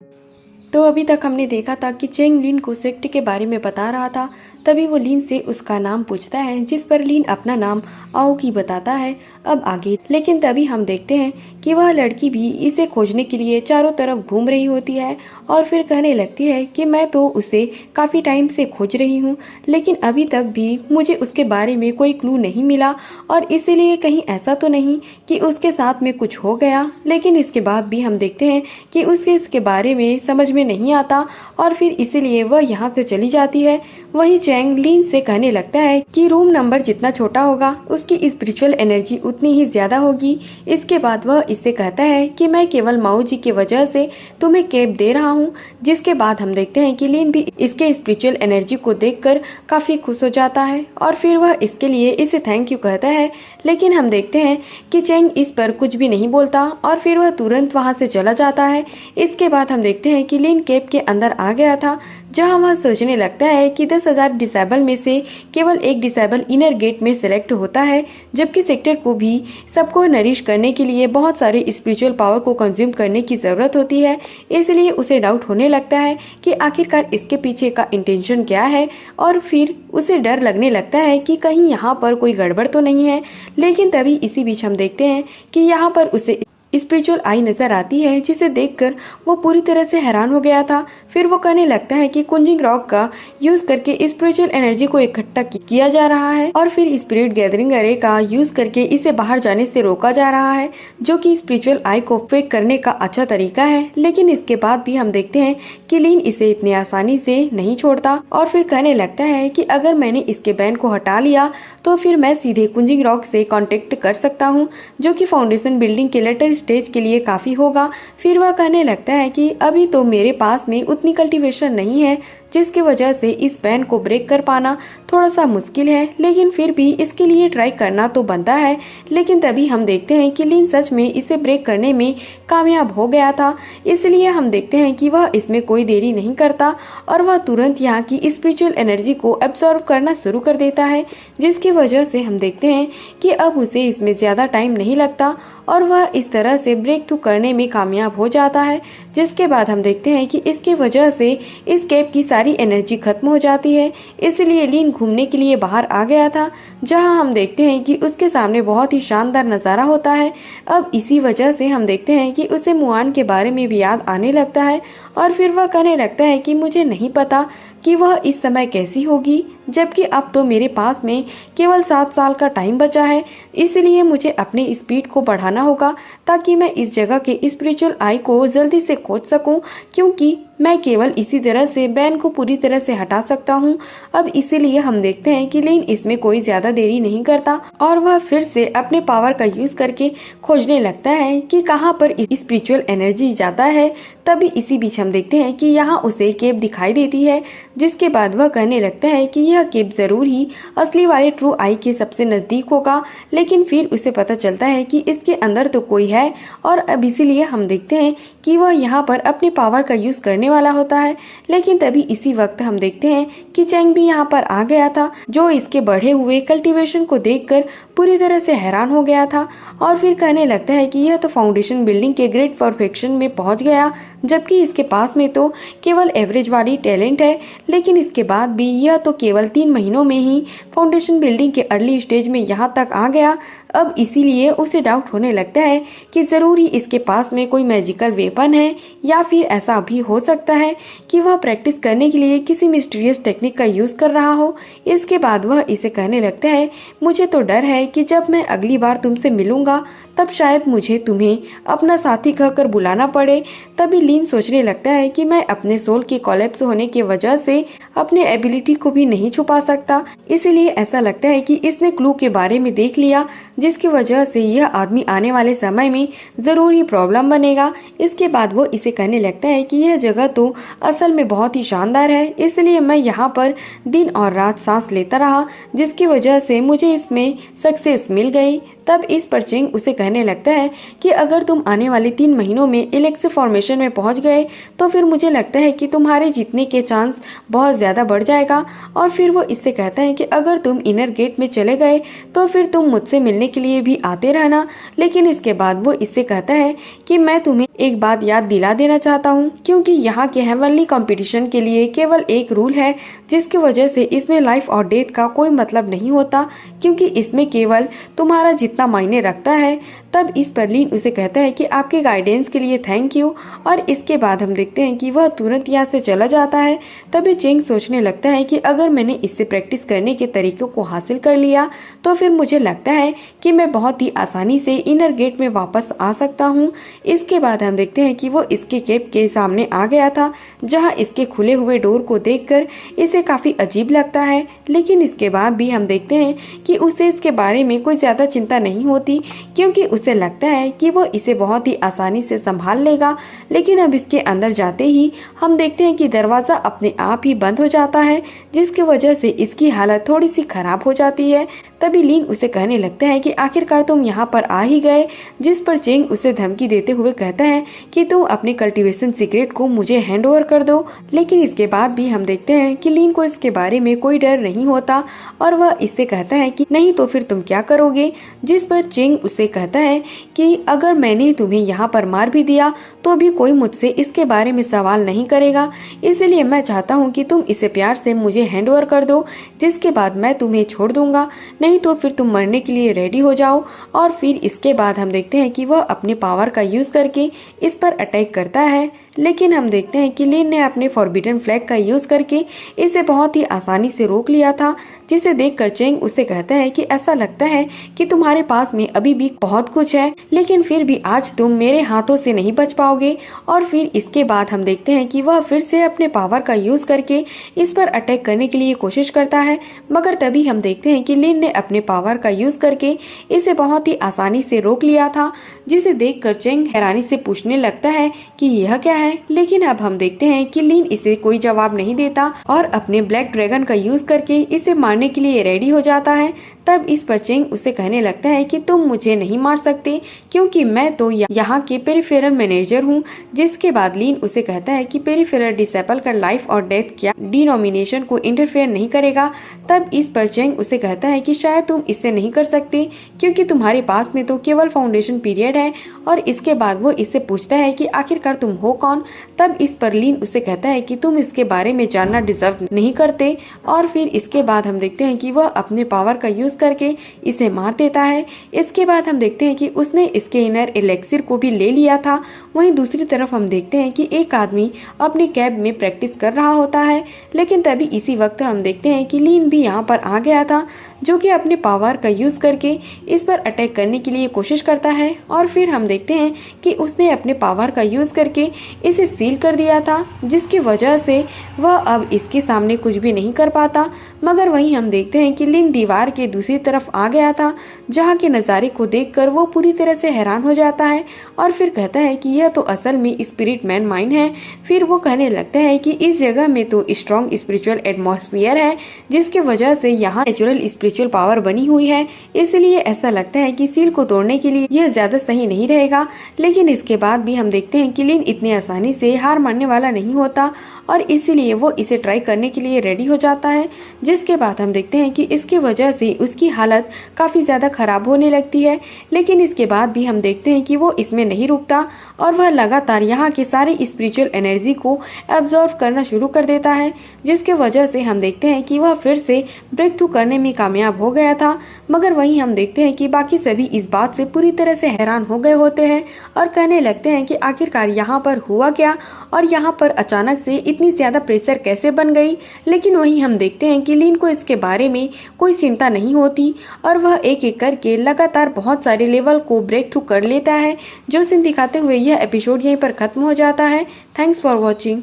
तो अभी तक हमने देखा था कि चेंग लिन को सेक्ट के बारे में बता रहा था। तभी वो लिन से उसका नाम पूछता है, जिस पर लिन अपना नाम आओकी बताता है। अब आगे लेकिन तभी हम देखते हैं कि वह लड़की भी इसे खोजने के लिए चारों तरफ घूम रही होती है और फिर कहने लगती है कि मैं तो उसे काफ़ी टाइम से खोज रही हूँ, लेकिन अभी तक भी मुझे उसके बारे में कोई क्लू नहीं मिला और इसीलिए कहीं ऐसा तो नहीं कि उसके साथ में कुछ हो गया। लेकिन इसके बाद भी हम देखते हैं कि उसे इसके बारे में समझ में नहीं आता और फिर इसीलिए वह यहाँ से चली जाती है। वही चैंग लिन से कहने लगता है कि रूम नंबर जितना छोटा होगा उसकी स्पिरिचुअल एनर्जी उतनी ही ज्यादा होगी। इसके बाद वह इससे कहता है कि मैं केवल माओ जी की वजह से तुम्हें कैब दे रहा हूँ। जिसके बाद हम देखते हैं कि लिन भी इसके स्पिरिचुअल एनर्जी को देखकर काफी खुश हो जाता है और फिर वह इसके लिए इसे थैंक यू कहता है। लेकिन हम देखते हैं कि चैंग इस पर कुछ भी नहीं बोलता और फिर वह तुरंत वहां से चला जाता है। इसके बाद हम देखते हैं कि लिन कैब के अंदर आ गया था, जहां वह सोचने लगता है कि 10,000 डिसेबल में से केवल एक डिसेबल इनर गेट में सिलेक्ट होता है, जबकि सेक्टर को भी सबको नरिश करने के लिए बहुत सारे स्पिरिचुअल पावर को कंज्यूम करने की जरूरत होती है। इसलिए उसे डाउट होने लगता है कि आखिरकार इसके पीछे का इंटेंशन क्या है और फिर उसे डर लगने लगता है कि कहीं यहाँ पर कोई गड़बड़ तो नहीं है। लेकिन तभी इसी बीच हम देखते हैं कि यहाँ पर उसे स्पिरिचुअल आई नजर आती है, जिसे देखकर वो पूरी तरह से हैरान हो गया था। फिर वो कहने लगता है कि कुंजिंग रॉक का यूज करके स्पिरिचुअल एनर्जी को इकट्ठा किया जा रहा है और फिर स्पिरिट गैदरिंग अरे का यूज करके इसे बाहर जाने से रोका जा रहा है, जो कि स्पिरिचुअल आई को फेक करने का अच्छा तरीका है। लेकिन इसके बाद भी हम देखते हैं कि लिन इसे इतनी आसानी से नहीं छोड़ता और फिर कहने लगता है कि अगर मैंने इसके बैन को हटा लिया तो फिर मैं सीधे कुंजिंग रॉक से कांटेक्ट कर सकता हूँ, जो कि फाउंडेशन बिल्डिंग के लेटर स्टेज के लिए काफी होगा। फिर वह कहने लगता है कि अभी तो मेरे पास में उतनी कल्टीवेशन नहीं है, जिसकी वजह से इस बैन को ब्रेक कर पाना थोड़ा सा मुश्किल है, लेकिन फिर भी इसके लिए ट्राई करना तो बनता है। लेकिन तभी हम देखते हैं कि लिन सच में इसे ब्रेक करने में कामयाब हो गया था। इसलिए हम देखते हैं कि वह इसमें कोई देरी नहीं करता और वह तुरंत यहाँ की स्पिरिचुअल एनर्जी को एब्सॉर्ब करना शुरू कर देता है, जिसकी वजह से हम देखते हैं कि अब उसे इसमें ज्यादा टाइम नहीं लगता और वह इस तरह से ब्रेक थ्रू करने में कामयाब हो जाता है। जिसके बाद हम देखते हैं कि इसकी वजह से इस कैब की सारी एनर्जी खत्म हो जाती है। इसलिए लिन घूमने के लिए बाहर आ गया था, जहां हम देखते हैं कि उसके सामने बहुत ही शानदार नज़ारा होता है। अब इसी वजह से हम देखते हैं कि उसे मुआन के बारे में भी याद आने लगता है और फिर वह कहने लगता है कि मुझे नहीं पता कि वह इस समय कैसी होगी, जबकि अब तो मेरे पास में केवल 7 साल का टाइम बचा है। इसलिए मुझे अपने स्पीड को बढ़ाना होगा ताकि मैं इस जगह के स्पिरिचुअल आई को जल्दी से खोज सकूं, क्योंकि मैं केवल इसी तरह से बैन को पूरी तरह से हटा सकता हूं। अब इसीलिए हम देखते हैं कि लिन इसमें कोई ज्यादा देरी नहीं करता और वह फिर से अपने पावर का यूज करके खोजने लगता है कि कहां पर स्पिरिचुअल एनर्जी ज्यादा है। तभी इसी बीच हम देखते हैं कि यहाँ उसे केव दिखाई देती है, जिसके बाद वह कहने लगता है कि यह केव जरूर ही असली वाले ट्रू आई के सबसे नजदीक होगा। लेकिन फिर उसे पता चलता है कि इसके अंदर तो कोई है और अब इसीलिए हम देखते हैं कि वह यहाँ पर अपने पावर का यूज करने वाला होता है। लेकिन तभी इसी वक्त हम देखते हैं कि चैंग भी यहाँ पर आ गया था, जो इसके बढ़े हुए कल्टीवेशन को देखकर पूरी तरह से हैरान हो गया था और फिर कहने लगता है कि यह तो फाउंडेशन बिल्डिंग के ग्रेट परफेक्शन में पहुंच गया, जबकि इसके पास में तो केवल एवरेज वाली टैलेंट है। लेकिन इसके बाद भी यह तो केवल 3 महीनों में ही फाउंडेशन बिल्डिंग के अर्ली स्टेज में यहाँ तक आ गया। अब इसीलिए उसे डाउट होने लगता है कि जरूर ही इसके पास में कोई मैजिकल वेपन है, या फिर ऐसा भी हो सकता है कि वह प्रैक्टिस करने के लिए किसी मिस्टीरियस टेक्निक का यूज कर रहा हो। इसके बाद वह इसे कहने लगता है, मुझे तो डर है कि जब मैं अगली बार तुमसे मिलूंगा तब शायद मुझे तुम्हें अपना साथी कहकर बुलाना पड़े। तभी लिन सोचने लगता है कि मैं अपने सोल के कोलैप्स होने की वजह से अपने एबिलिटी को भी नहीं छुपा सकता। इसलिए ऐसा लगता है कि इसने क्लू के बारे में देख लिया, जिसकी वजह से यह आदमी आने वाले समय में जरूर ही प्रॉब्लम बनेगा। इसके बाद वो इसे कहने लगता है कि यह जगह तो असल में बहुत ही शानदार है, इसलिए मैं यहाँ पर दिन और रात सांस लेता रहा, जिसकी वजह से मुझे इसमें सक्सेस मिल गई। तब इस पर चेंग उसे कहने लगता है कि अगर तुम आने वाले 3 महीनों में इलेक्सिर फॉर्मेशन में पहुंच गए तो फिर मुझे लगता है कि तुम्हारे जीतने के चांस बहुत ज्यादा बढ़ जाएगा। और फिर वो इससे कहता है कि अगर तुम इनर गेट में चले गए तो फिर तुम मुझसे मिलने के लिए भी आते रहना। लेकिन इसके बाद वो इससे कहता है कि मैं तुम्हें एक बात याद दिला देना चाहता हूँ, क्योंकि यहाँ के हेवनली कंपटीशन के लिए केवल एक रूल है, जिसकी वजह से इसमें लाइफ और डेथ का कोई मतलब नहीं होता, क्योंकि इसमें केवल तुम्हारा जितना मायने रखता है। तब इस पर लीन उसे कहता है कि आपके गाइडेंस के लिए थैंक यू, और इसके बाद हम देखते हैं कि वह तुरंत यहाँ से चला जाता है। तभी चेंग सोचने लगता है कि अगर मैंने इससे प्रैक्टिस करने के तरीकों को हासिल कर लिया तो फिर मुझे लगता है कि मैं बहुत ही आसानी से इनर गेट में वापस आ सकता हूँ। इसके बाद हम देखते हैं कि वो इसके केप के सामने आ गया था, जहाँ इसके खुले हुए डोर को देखकर इसे काफी अजीब लगता है। लेकिन इसके बाद भी हम देखते हैं कि उसे इसके बारे में कोई ज्यादा चिंता नहीं होती, क्योंकि उसे लगता है कि वो इसे बहुत ही आसानी से संभाल लेगा। लेकिन अब इसके अंदर जाते ही हम देखते हैं कि दरवाजा अपने आप ही बंद हो जाता है, जिसकी वजह से इसकी हालत थोड़ी सी खराब हो जाती है। तभी लीन उसे कहने लगता है कि आखिरकार तुम यहाँ पर आ ही गए, जिस पर चेंग उसे धमकी देते हुए कहता है कि तुम अपने कल्टीवेशन सीक्रेट को मुझे हैंड ओवर कर दो। लेकिन इसके बाद भी हम देखते हैं कि लीन को इसके बारे में कोई डर नहीं होता, और वह इससे कहता है कि नहीं तो फिर तुम क्या करोगे, जिस पर चेंग उसे कहता है कि अगर मैंने तुम्हें यहाँ पर मार भी दिया तो भी कोई मुझसे इसके बारे में सवाल नहीं करेगा, इसलिए मैं चाहता हूँ कि तुम इसे प्यार से मुझे हैंड ओवर कर दो, जिसके बाद मैं तुम्हें छोड़ दूंगा, नहीं तो फिर तुम मरने के लिए रेडी हो जाओ। और फिर इसके बाद हम देखते हैं कि वह अपने पावर का यूज करके इस पर अटैक करता है। लेकिन हम देखते हैं कि लीन ने अपने फॉरबिडन फ्लैग का यूज करके इसे बहुत ही आसानी से रोक लिया था, जिसे देखकर चेंग उसे कहता है कि ऐसा लगता है कि तुम्हारे पास में अभी भी बहुत कुछ है, लेकिन फिर भी आज तुम मेरे हाथों से नहीं बच पाओगे। और फिर इसके बाद हम देखते हैं कि वह फिर से अपने पावर का यूज करके इस पर अटैक करने के लिए कोशिश करता है, मगर तभी हम देखते हैं कि लीन ने अपने पावर का यूज करके इसे बहुत ही आसानी से रोक लिया था, जिसे देखकर चेंग हैरानी से पूछने लगता है कि यह क्या है। लेकिन अब हम देखते हैं कि लीन इसे कोई जवाब नहीं देता और अपने ब्लैक ड्रैगन का यूज करके इसे मारने के लिए रेडी हो जाता है। तब इस पर चेंग उसे कहने लगता है कि तुम मुझे नहीं मार सकते, क्योंकि मैं तो यहाँ के पेरिफेरल मैनेजर हूँ। जिसके बाद लीन उसे कहता है कि पेरिफेरल डिसेबल का लाइफ और डेथ क्या डिनोमिनेशन को इंटरफेयर नहीं करेगा। तब इस पर चेंग उसे कहता है कि शायद तुम इससे नहीं कर सकते, क्योंकि तुम्हारे पास में तो केवल फाउंडेशन पीरियड है। और इसके बाद वो इससे पूछता है कि आखिरकार तुम हो कौन। तब इस पर लीन उसे कहता है कि तुम इसके बारे में जानना डिजर्व नहीं करते। और फिर इसके बाद हम देखते हैं कि वह अपने पावर का यूज करके इसे मार देता है। इसके बाद हम देखते हैं कि उसने इसके इनर एलेक्सिर को भी ले लिया था। वहीं दूसरी तरफ हम देखते हैं कि एक आदमी अपनी कैब में प्रैक्टिस कर रहा होता है। लेकिन तभी इसी वक्त हम देखते हैं कि लीन भी यहाँ पर आ गया था, जो कि अपने पावर का यूज करके इस पर अटैक करने के लिए कोशिश करता है। और फिर हम देखते हैं कि उसने अपने पावर का यूज करके इसे सील कर दिया था, जिसकी वजह से वह अब इसके सामने कुछ भी नहीं कर पाता। मगर वहीं हम देखते हैं कि लीन दीवार के दूसरी तरफ आ गया था, जहाँ के नज़ारे को देखकर वो पूरी तरह से हैरान हो जाता है और फिर कहता है कि यह तो असल में स्पिरिट मैन माइन है। फिर वो कहने लगता है कि इस जगह में तो स्ट्रॉन्ग स्पिरिचुअल एटमॉस्फेयर है, जिसकी वजह से यहाँ नेचुरल स्पिरिचुअल पावर बनी हुई है, इसलिए ऐसा लगता है कि सील को तोड़ने के लिए यह ज्यादा सही नहीं रहेगा। लेकिन इसके बाद भी हम देखते हैं कि लीन इतनी आसानी से हार मानने वाला नहीं होता और इसीलिए वो इसे ट्राई करने के लिए रेडी हो जाता है। जिसके बाद हम देखते हैं कि इसकी वजह से उसकी हालत काफ़ी ज़्यादा ख़राब होने लगती है। लेकिन इसके बाद भी हम देखते हैं कि वो इसमें नहीं रुकता और वह लगातार यहाँ के सारे स्पिरिचुअल एनर्जी को एब्जॉर्व करना शुरू कर देता है, जिसके वजह से हम देखते हैं कि वह फिर से ब्रेक थ्रू करने में कामयाब हो गया था। मगर वहीं हम देखते हैं कि बाकी सभी इस बात से पूरी तरह से हैरान हो गए होते हैं और कहने लगते हैं कि आखिरकार यहाँ पर हुआ क्या और यहाँ पर अचानक से इतनी ज़्यादा प्रेशर कैसे बन गई। लेकिन वहीं हम देखते हैं कि लीन को इसके बारे में कोई चिंता नहीं होती और वह एक एक करके लगातार बहुत सारे लेवल को ब्रेक थ्रू कर लेता है। जो सीन दिखाते हुए यह एपिसोड यहीं पर खत्म हो जाता है। Thanks for watching.